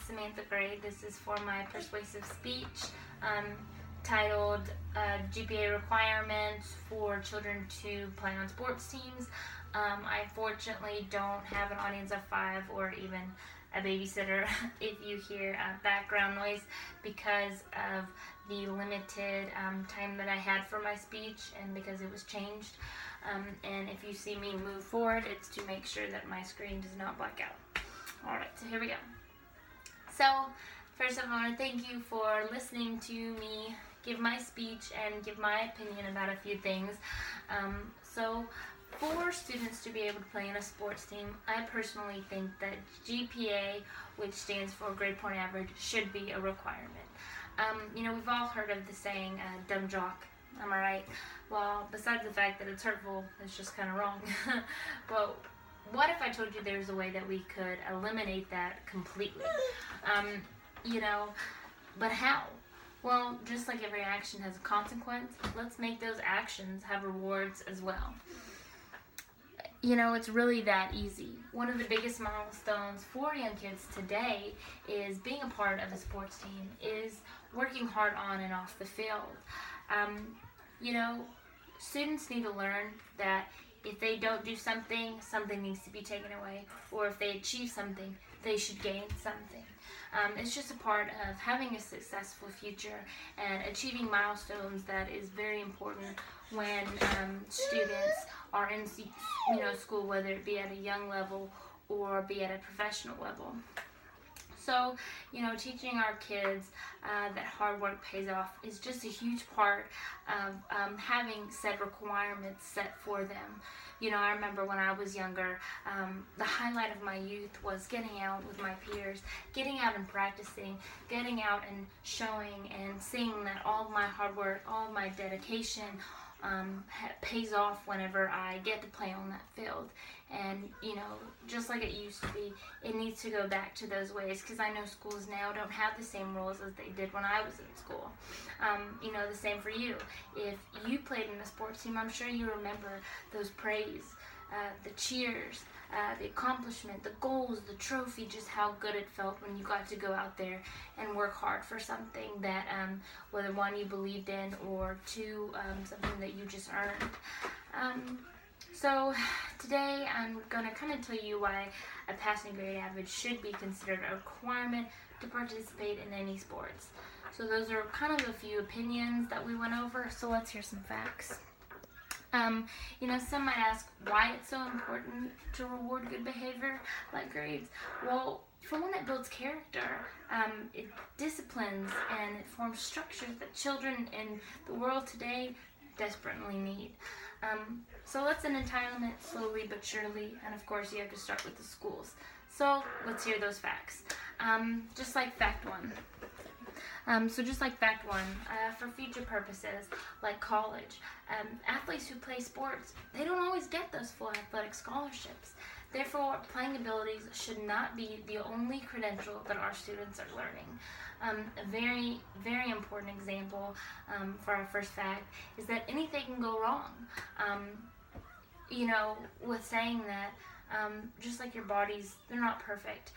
Samantha grade. This is for my persuasive speech titled GPA requirements for children to play on sports teams. I fortunately don't have an audience of 5 or even a babysitter if you hear background noise because of the limited time that I had for my speech and because it was changed. And if you see me move forward, it's to make sure that my screen does not black out. Alright, so here we go. So, first of all, I want to thank you for listening to me give my speech and give my opinion about a few things. So, for students to be able to play in a sports team, I personally think that GPA, which stands for grade point average, should be a requirement. We've all heard of the saying, dumb jock, am I right? Well, besides the fact that it's hurtful, it's just kind of wrong. But what if I told you there's a way that we could eliminate that completely? But how? Well, just like every action has a consequence, let's make those actions have rewards as well. It's really that easy. One of the biggest milestones for young kids today is being a part of a sports team, is working hard on and off the field. Students need to learn that if they don't do something, something needs to be taken away, or if they achieve something, they should gain something. It's just a part of having a successful future and achieving milestones that is very important when students are in school, whether it be at a young level or be at a professional level. So, teaching our kids that hard work pays off is just a huge part of having set requirements set for them. I remember when I was younger, the highlight of my youth was getting out with my peers, getting out and practicing, getting out and showing and seeing that all of my hard work, all of my dedication pays off whenever I get to play on that field. And, just like it used to be, it needs to go back to those ways, because I know schools now don't have the same rules as they did when I was in school. The same for you. If you played in a sports team, I'm sure you remember those praise, the cheers, the accomplishment, the goals, the trophy, just how good it felt when you got to go out there and work hard for something that, whether one, you believed in, or two, something that you just earned. So today I'm going to kind of tell you why a passing grade average should be considered a requirement to participate in any sports. So those are kind of a few opinions that we went over, so let's hear some facts. Some might ask why it's so important to reward good behavior like grades. Well, for one, it builds character, it disciplines, and it forms structures that children in the world today desperately need. So let's end entitlement slowly but surely, and of course you have to start with the schools. So let's hear those facts. Just like fact one. For future purposes, like college, athletes who play sports, they don't always get those full athletic scholarships. Therefore, playing abilities should not be the only credential that our students are learning. A very, very important example for our first fact is that anything can go wrong. With saying that, just like your bodies, they're not perfect.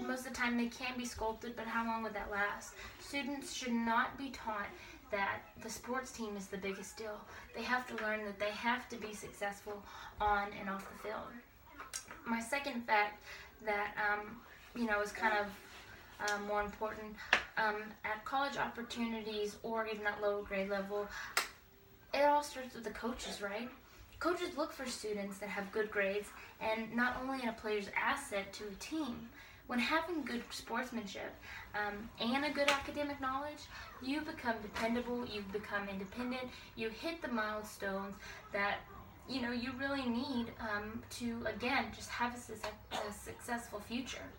Most of the time they can be sculpted, but how long would that last? Students should not be taught that the sports team is the biggest deal. They have to learn that they have to be successful on and off the field. My second fact that, is kind of more important, at college opportunities or even at lower grade level, it all starts with the coaches, right? Coaches look for students that have good grades and not only a player's asset to a team. When having good sportsmanship and a good academic knowledge, you become dependable, you become independent, you hit the milestones that you really need to, again, just have a successful future.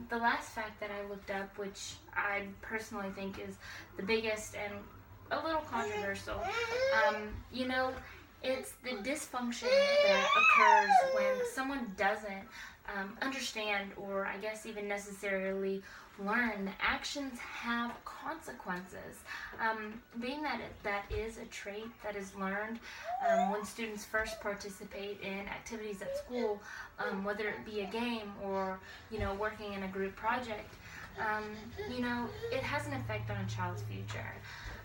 The last fact that I looked up, which I personally think is the biggest and a little controversial, it's the dysfunction that occurs when someone doesn't understand, or I guess even necessarily learn that actions have consequences. Being that that is a trait that is learned when students first participate in activities at school, whether it be a game or working in a group project, it has an effect on a child's future.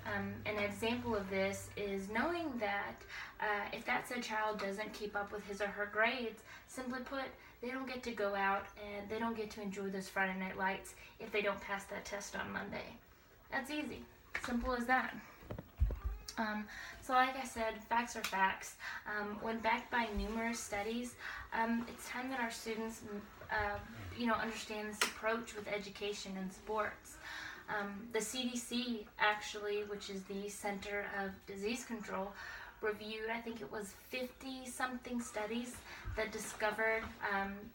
An example of this is knowing that if that said child doesn't keep up with his or her grades, simply put, they don't get to go out and they don't get to enjoy those Friday night lights if they don't pass that test on Monday. That's easy. Simple as that. So like I said, facts are facts. When backed by numerous studies, it's time that our students understand this approach with education and sports. The CDC, actually, which is the Center of Disease Control, reviewed, I think it was 50-something studies that discovered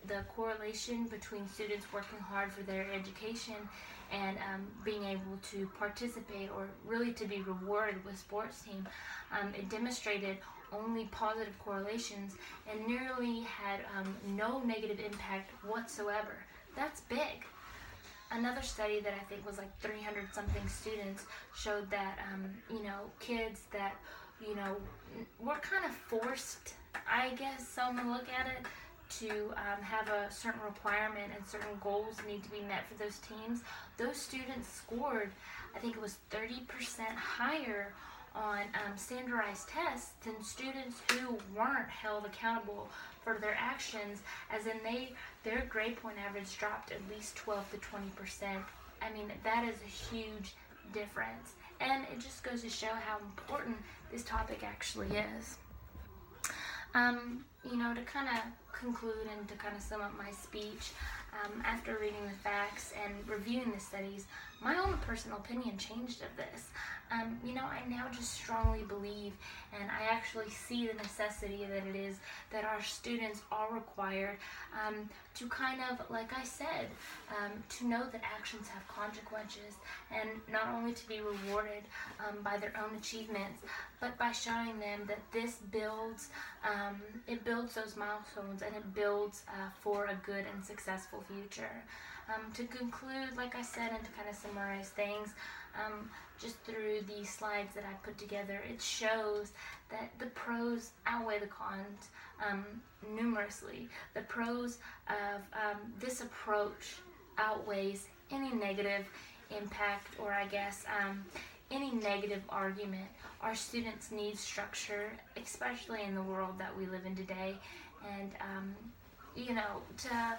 the correlation between students working hard for their education and being able to participate or really to be rewarded with sports team. It demonstrated only positive correlations and nearly had no negative impact whatsoever. That's big. Another study that I think was like 300-something students showed that, kids that, were kind of forced, I guess, some look at it, to have a certain requirement and certain goals need to be met for those teams. Those students scored, I think it was 30% higher on standardized tests than students who weren't held accountable for their actions, as in their grade point average dropped at least 12 to 20%. I mean, that is a huge difference, and it just goes to show how important this topic actually is. To kind of conclude and to kind of sum up my speech, after reading the facts and reviewing the studies, my own personal opinion changed of this. I now just strongly believe, and I actually see the necessity that it is that our students are required to kind of, like I said, to know that actions have consequences, and not only to be rewarded by their own achievements, but by showing them that this builds, it builds those milestones, and it builds for a good and successful future. To conclude, like I said, and to kind of summarize things, just through the slides that I put together, it shows that the pros outweigh the cons numerously. The pros of this approach outweighs any negative impact, or I guess any negative argument. Our students need structure, especially in the world that we live in today, and to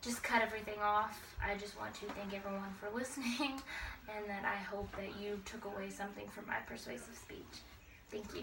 just cut everything off, I just want to thank everyone for listening, and that I hope that you took away something from my persuasive speech. Thank you.